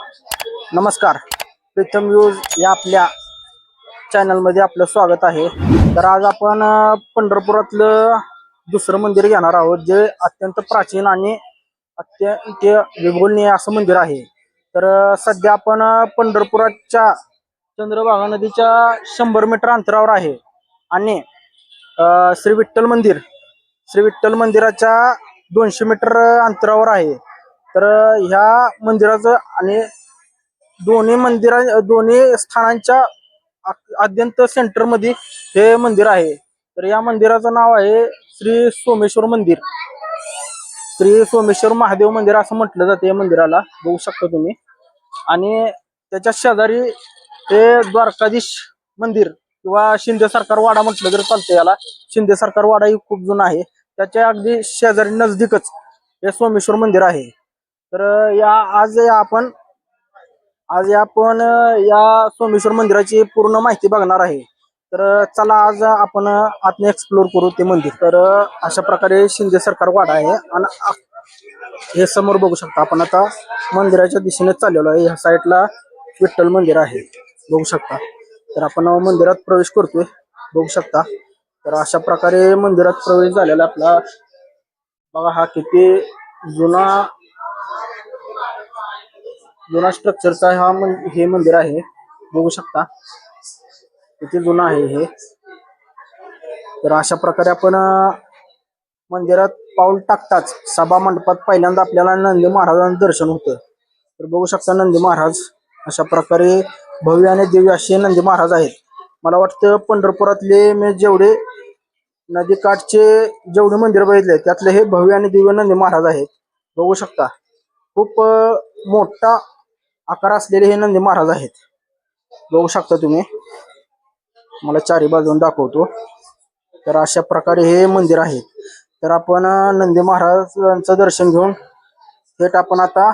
नमस्कार, प्रीतम न्यूज या आपल्या चॅनलमध्ये आपलं स्वागत आहे. तर आज आपण पंढरपुरातलं दुसरं मंदिर घेणार आहोत, जे अत्यंत प्राचीन आणि अत्यंत विभुलनीय असं मंदिर आहे. तर सध्या आपण पंढरपुराच्या चंद्रभागा नदीच्या 100 मीटर अंतरावर आहे आणि श्री विठ्ठल मंदिराच्या 200 मीटर अंतरावर आहे. तर ह्या मंदिराचं आणि दोन्ही स्थानांच्या अत्यंत सेंटर मध्ये हे मंदिर आहे. तर या मंदिराचं नाव आहे श्री सोमेश्वर मंदिर. श्री सोमेश्वर महादेव मंदिर असं म्हटलं जातं या मंदिराला, बघू शकता तुम्ही. आणि त्याच्या शेजारी हे द्वारकाधीश मंदिर किंवा शिंदे सरकार वाडा म्हटलं तर चालतं याला. शिंदे सरकार वाडा ही खूप जुना आहे. त्याच्या अगदी शेजारी नजदीकच हे सोमेश्वर मंदिर आहे. तर आज आपण या सोमेश्वर मंदिराची पूर्ण माहिती बघणार आहे. तर चला आज आपण आतने एक्सप्लोर करू ते मंदिर. तर अशा प्रकारे शिंदे सरकार वाडा आहे आणि हे समोर बघू शकता आपण आता मंदिराच्या दिशेने चाललेलो आहे. ह्या साईडला विठ्ठल मंदिर आहे, बघू शकता. तर आपण मंदिरात प्रवेश करतोय, बघू शकता. तर अशा प्रकारे मंदिरात प्रवेश झालेला आपला. बघा हा किती जुना स्ट्रक्चरचा हे मंदिर आहे, बघू शकता किती जुना आहे हे. तर अशा प्रकारे आपण मंदिरात पाऊल टाकताच सभा मंडपात पहिल्यांदा आपल्याला नंदी महाराजांचं दर्शन होतं. तर बघू शकता नंदी महाराज अशा प्रकारे भव्य आणि दिव्य असे नंदी महाराज आहेत. मला वाटतं पंढरपुरातले मी जेवढे नदीकाठचे जेवढे मंदिर बघितले त्यातले हे भव्य आणि दिव्य नंदी महाराज आहेत, बघू शकता. खूप मोठा आकार असलेले हे नंदी महाराज आहेत, बघू शकता तुम्ही. मला चारी बाजून दाखवतो. तर अशा प्रकारे हे मंदिर आहे. तर आपण नंदी महाराजांचं दर्शन घेऊन थेट आपण आता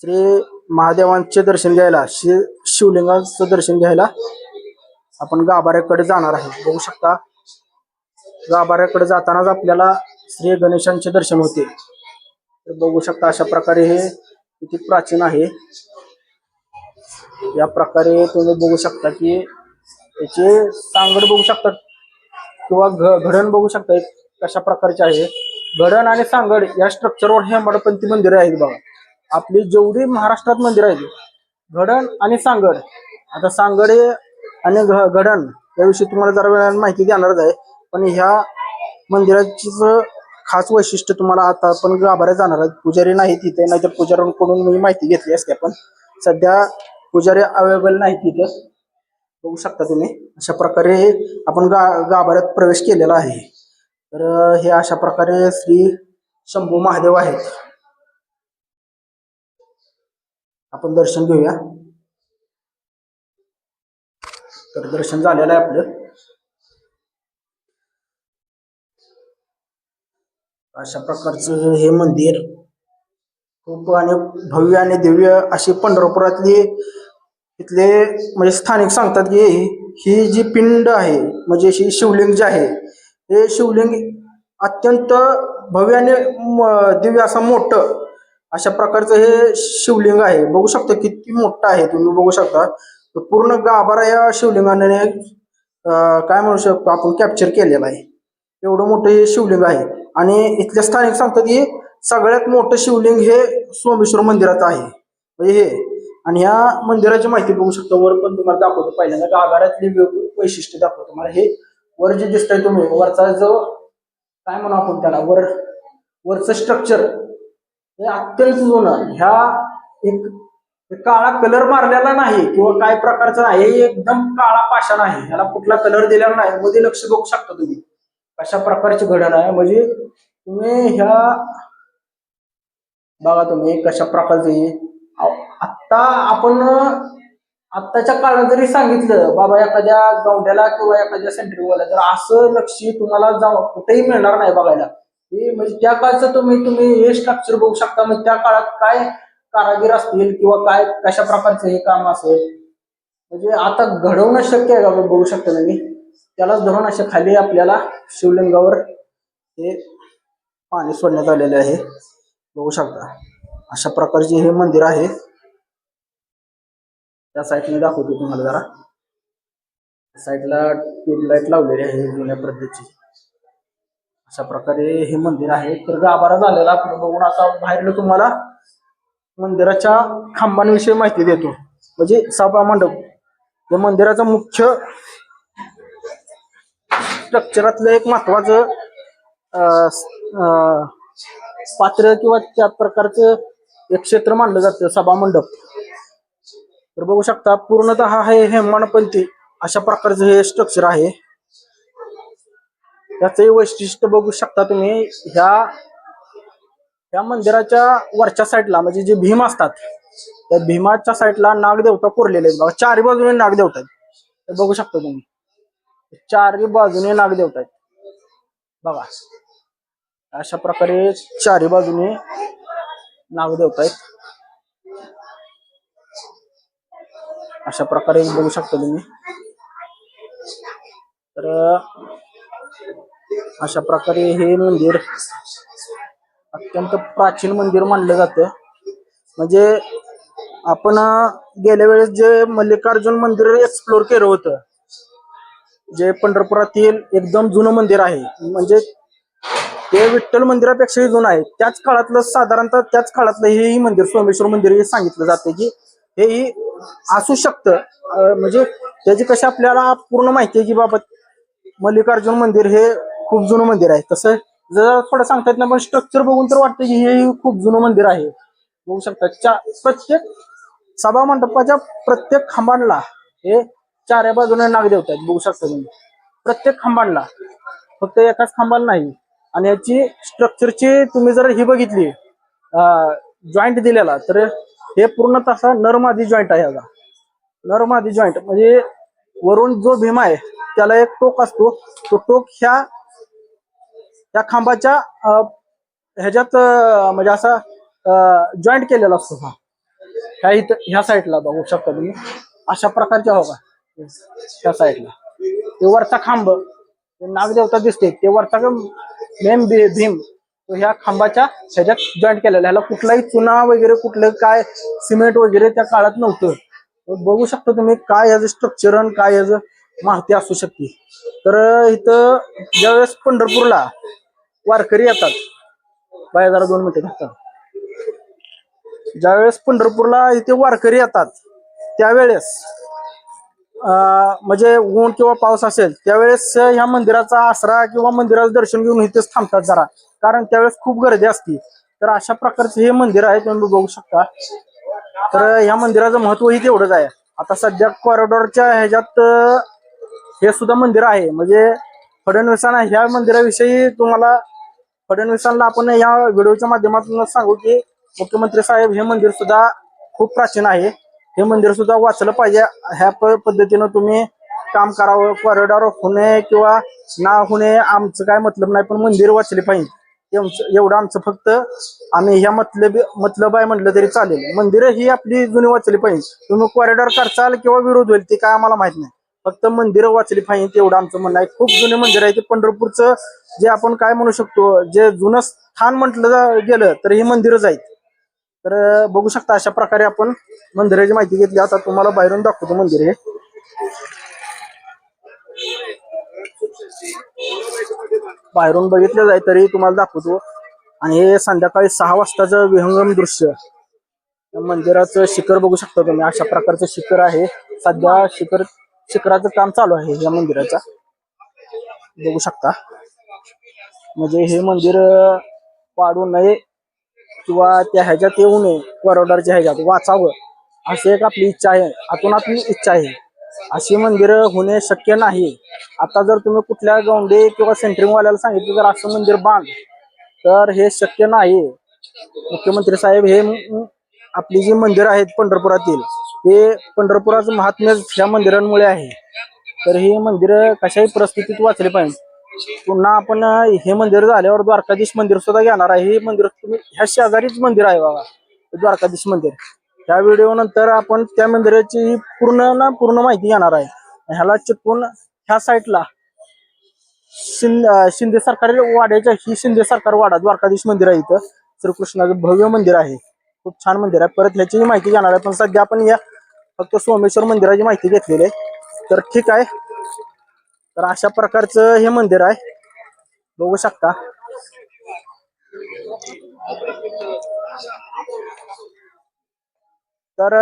श्री महादेवांचे दर्शन घ्यायला, श्री शिवलिंगाचं दर्शन घ्यायला आपण गाभाऱ्याकडे जाणार आहे, बघू शकता. गाभाऱ्याकडे जातानाच आपल्याला श्री गणेशांचे दर्शन होते. तर बघू शकता अशा प्रकारे हे किती प्राचीन आहे. या प्रकारे तुम्ही बघू शकता की याचे सांगड बघू शकता किंवा घडण बघू शकता कशा प्रकारचे आहे. घडण आणि सांगड या स्ट्रक्चरवर हे हेमाडपंथी मंदिरं आहेत. बघा आपली जेवढी महाराष्ट्रात मंदिर आहेत, घडण आणि सांगड. आता सांगड आणि घडण याविषयी तुम्हाला जरा वेळाने माहिती देणारच आहे. पण ह्या मंदिराची खास वैशिष्ट्य तुम्हाला आता आपण गाभाऱ्यात जाणार आहोत. पुजारी नाही तिथे, नाहीतर पुजाऱ्यांकडून मी माहिती घेतली असते. पण सध्या पुजारी अवेलेबल नाही तिथे, बघू शकता तुम्ही. अशा प्रकारे आपण गाभाऱ्यात प्रवेश केलेला आहे. तर हे अशा प्रकारे श्री शंभू महादेव आहेत. आपण दर्शन घेऊया. तर दर्शन झालेलं आहे आपलं. अशा प्रकारचं हे मंदिर खूप आणि भव्य आणि दिव्य अशी पंढरपुरातली इथले म्हणजे स्थानिक सांगतात की ही जी पिंड आहे म्हणजे ही शिवलिंग जे आहे हे शिवलिंग अत्यंत भव्य आणि दिव्य असं मोठं अशा प्रकारचं हे शिवलिंग आहे. बघू शकता किती मोठं आहे, तुम्ही बघू शकता. पूर्ण गाभारा या शिवलिंगाने काय म्हणू शकतो आपण कॅप्चर केलेला आहे. एवढं मोठं हे शिवलिंग आहे. आणि इथले स्थानिक सांगतात की सगळ्यात मोठं शिवलिंग हे सोमेश्वर मंदिरात आहे म्हणजे हे. आणि ह्या मंदिराची माहिती बघू शकता. वर पण तुम्हाला दाखवतो, पहिल्यांदा गाभाऱ्यातली वैशिष्ट्य दाखवतो तुम्हाला. हे वर जे दिसतंय तुम्ही, वरचा जो काय म्हणू आपण त्याला, वरचं स्ट्रक्चर हे अत्यंत जुनं. ह्या एक काळा कलर मारलेला नाही किंवा काय प्रकारचा नाही, हे एकदम काळा पाषाण आहे. ह्याला कुठला कलर दिलेला नाही. मध्ये लक्ष बघू शकता तुम्ही कशा प्रकारची घडण आहे. म्हणजे तुम्ही ह्या बघा तुम्ही कशा प्रकारचे. आता आपण आत्ताच्या काळात जरी सांगितलं बाबा एखाद्या गवंड्याला किंवा एखाद्या सेंटरिंगवाला, तर असं लक्ष तुम्हाला कुठेही मिळणार नाही बघायला. हे म्हणजे त्या काळचं तुम्ही हे स्ट्रक्चर बघू शकता. म्हणजे त्या काळात काय कारागीर असतील किंवा काय कशा प्रकारचं हे काम असेल, म्हणजे आता घडवणं शक्य आहे का बघू शकता तुम्ही. त्यालाच धरून अशा खाली आपल्याला शिवलिंगावर हे पाणी सोडण्यात आलेले आहे, बघू शकता. अशा प्रकारचे हे मंदिर आहे. त्या साईडने दाखवतो तुम्हाला जरा. साईडला ट्यूबलाईट लावलेली आहे जुन्या पद्धतीची. अशा प्रकारे हे मंदिर आहे. तर गाभारा झालेला आपण बघून आता बाहेरला तुम्हाला मंदिराच्या खांबांविषयी माहिती देतो. म्हणजे सभा मंडप हे मंदिराचं मुख्य स्ट्रक्चरातलं एक महत्वाचं पात्र किंवा त्या प्रकारचं एक क्षेत्र मानलं जातं सभा मंडप. तर बघू शकता पूर्णतः हे हेमाडपंथी अशा प्रकारचं हे स्ट्रक्चर आहे. याचंही वैशिष्ट्य बघू शकता तुम्ही. ह्या मंदिराच्या वरच्या साईडला म्हणजे जे भीम असतात त्या भीमाच्या साईडला नागदेवता कोरलेले आहेत बघा. चारी बाजूने नागदेवता आहेत. बघू शकता तुम्ही चारी बाजूने नागदेवता आहेत बघा. अशा प्रकारे चारी बाजूने नागदेवता आहेत. अशा प्रकारे बघू शकता तुम्ही. तर अशा प्रकारे हे मंदिर अत्यंत प्राचीन मंदिर मानलं जातं. म्हणजे आपण गेल्या वेळेस जे मल्लिकार्जुन मंदिर एक्सप्लोर केलं होतं, जे पंढरपुरातील एकदम जुनं मंदिर आहे, म्हणजे ते विठ्ठल मंदिरापेक्षाही जुनं आहे. त्याच काळातलं साधारणतः त्याच काळातलं हेही मंदिर सोमेश्वर मंदिर हे सांगितलं जातं की हेही असू शकतं. म्हणजे त्याची कशी आपल्याला पूर्ण माहिती आहे की बाबा मल्लिकार्जुन मंदिर हे खूप जुनं मंदिर आहे. तसं जर थोडं सांगता येत नाही पण स्ट्रक्चर बघून तर वाटतं की हे खूप जुनं मंदिर आहे. बघू शकता प्रत्येक सभा मंडपाच्या प्रत्येक खांबांना हे चाऱ्या बाजूने नागदेवता आहेत. बघू शकता तुम्ही प्रत्येक खांबांना, फक्त एकाच खांबाला नाही. आणि याची स्ट्रक्चरची तुम्ही जर ही बघितली जॉईंट दिलेला तर हे पूर्ण तसा नरमादी जॉईंट आहे. याचा नरमादी जॉईंट म्हणजे वरून जो भीम आहे त्याला एक टोक असतो, तो टोक त्या खांबाच्या ह्याच्यात म्हणजे असा जॉईंट केलेला असतो. ह्या इथं ह्या साईडला बघू शकता तुम्ही अशा प्रकारच्या हो का. ह्या साईडला ते वरचा खांब नागदेवता दिसते, ते वरचा मेन भीम तो ह्या खांबाच्या ह्याच्यात जॉईंट केलेला. ह्याला कुठलाही चुना वगैरे कुठलं काय सिमेंट वगैरे त्या काळात नव्हतं. बघू शकता तुम्ही काय याचं स्ट्रक्चर आणि काय याचं माहिती असू शकते. तर इथं ज्यावेळेस पंढरपूरला वारकरी येतात, बाय जरा 2 मिनिटं घेतात. ज्यावेळेस पंढरपूरला इथे वारकरी येतात त्यावेळेस म्हणजे ऊन किंवा पाऊस असेल त्यावेळेस ह्या मंदिराचा आसरा किंवा मंदिराचं दर्शन घेऊन इथेच थांबतात जरा, कारण त्यावेळेस खूप गर्दी असते. तर अशा प्रकारचे हे मंदिर आहे, तुम्ही बघू शकता. तर ह्या मंदिराचं महत्वही तेवढंच आहे. आता सध्या कॉरिडॉरच्या ह्याच्यात हे सुद्धा मंदिर आहे. म्हणजे फडणवीसांना ह्या मंदिराविषयी फडणवीसांना आपण या व्हिडिओच्या माध्यमातून सांगू की मुख्यमंत्री साहेब हे मंदिर सुद्धा खूप प्राचीन आहे. हे मंदिर सुद्धा वाचलं पाहिजे. ह्या पद्धतीनं तुम्ही काम करावं. कॉरिडॉर होणे किंवा ना होणे आमचं काय मतलब नाही, पण मंदिर वाचले पाहिजे एवढं आमचं फक्त. आम्ही ह्या मतलब आहे म्हटलं तरी चालेल. मंदिरं ही आपली जुनी वाचली पाहिजे. तुम्ही कॉरिडॉर करचाल किंवा विरोध होईल ते काय आम्हाला माहित नाही, फक्त मंदिरं वाचली पाहिजे एवढं आमचं म्हणणं आहे. खूप जुने मंदिर आहे ते पंढरपूरचं, जे आपण काय म्हणू शकतो जे जुनं स्थान म्हटलं गेलं तर ही मंदिरच आहेत. तर बघू शकता अशा प्रकारे आपण मंदिराची माहिती घेतली. आता तुम्हाला बाहेरून दाखवतो मंदिर हे. बाहेरून बघितलं जाय तरी तुम्हाला दाखवतो. आणि हे संध्याकाळी 6 वाजताचं विहंगम दृश्य. मंदिराचं शिखर बघू शकता तुम्ही. अशा प्रकारचं शिखर आहे. सध्या शिखराचं काम चालू आहे या मंदिराचा, बघू शकता. म्हणजे हे मंदिर पाडू नये किंवा त्या ह्याच्यात येऊ नये, कॉरिडॉरच्या ह्याच्यात वाचावं अशी एक आपली इच्छा आहे, आतून आपली इच्छा आहे. अशी मंदिरं होणे शक्य नाही. आता जर तुम्ही कुठल्या गौंडे किंवा सेंटरिंग वाल्याला सांगितलं जर असं मंदिर बांध, तर हे शक्य नाही. मुख्यमंत्री साहेब हे आपली जी मंदिरं आहेत पंढरपुरातील, हे पंढरपुराचं महात्म्य ह्या मंदिरांमुळे आहे. तर ही मंदिरं कशाही परिस्थितीत वाचली पाहिजे. पुन्हा आपण हे मंदिर झाल्यावर द्वारकाधीश मंदिर सुद्धा घेणार आहे. हे मंदिर तुम्ही ह्या शेजारीच मंदिर आहे बघा, द्वारकाधीश मंदिर. ह्या व्हिडिओ नंतर आपण त्या मंदिराची पूर्ण माहिती घेणार आहे. ह्याला चिकून ह्या साईडला शिंदे सरकारी वाड्याच्या ही शिंदे सरकार वाडा द्वारकाधीश मंदिर आहे. इथं श्रीकृष्णाचं भव्य मंदिर आहे, खूप छान मंदिर आहे. परत ह्याचीही माहिती घेणार आहे, पण सध्या आपण या फक्त सोमेश्वर मंदिराची माहिती घेतलेली आहे. तर ठीक आहे. तर अशा प्रकारचं हे मंदिर आहे, बघू शकता. तर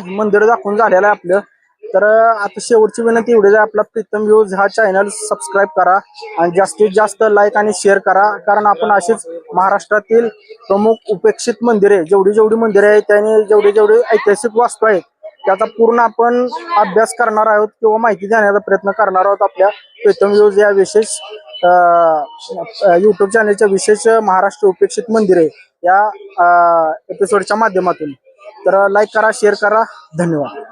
मंदिर दाखवून झालेलं आहे आपलं. तर आता शेवटची विनंती एवढीच आहे, आपला प्रीतम व्ह्यूज हा चॅनल सबस्क्राईब करा आणि जास्तीत जास्त लाईक आणि शेअर करा, कारण आपण अशीच महाराष्ट्रातील प्रमुख उपेक्षित मंदिरे, जेवढी जेवढी मंदिरे आहेत त्याने जेवढे जेवढे ऐतिहासिक वास्तू आहेत त्याचा पूर्ण आपण अभ्यास करणार आहोत किंवा माहिती देण्याचा प्रयत्न करणार आहोत आपल्या प्रीतम व्ह्यूज या विशेष यूट्यूब चॅनलच्या विशेष महाराष्ट्र उपेक्षित मंदिरे या एपिसोडच्या माध्यमातून. तर लाईक करा, शेअर करा. धन्यवाद.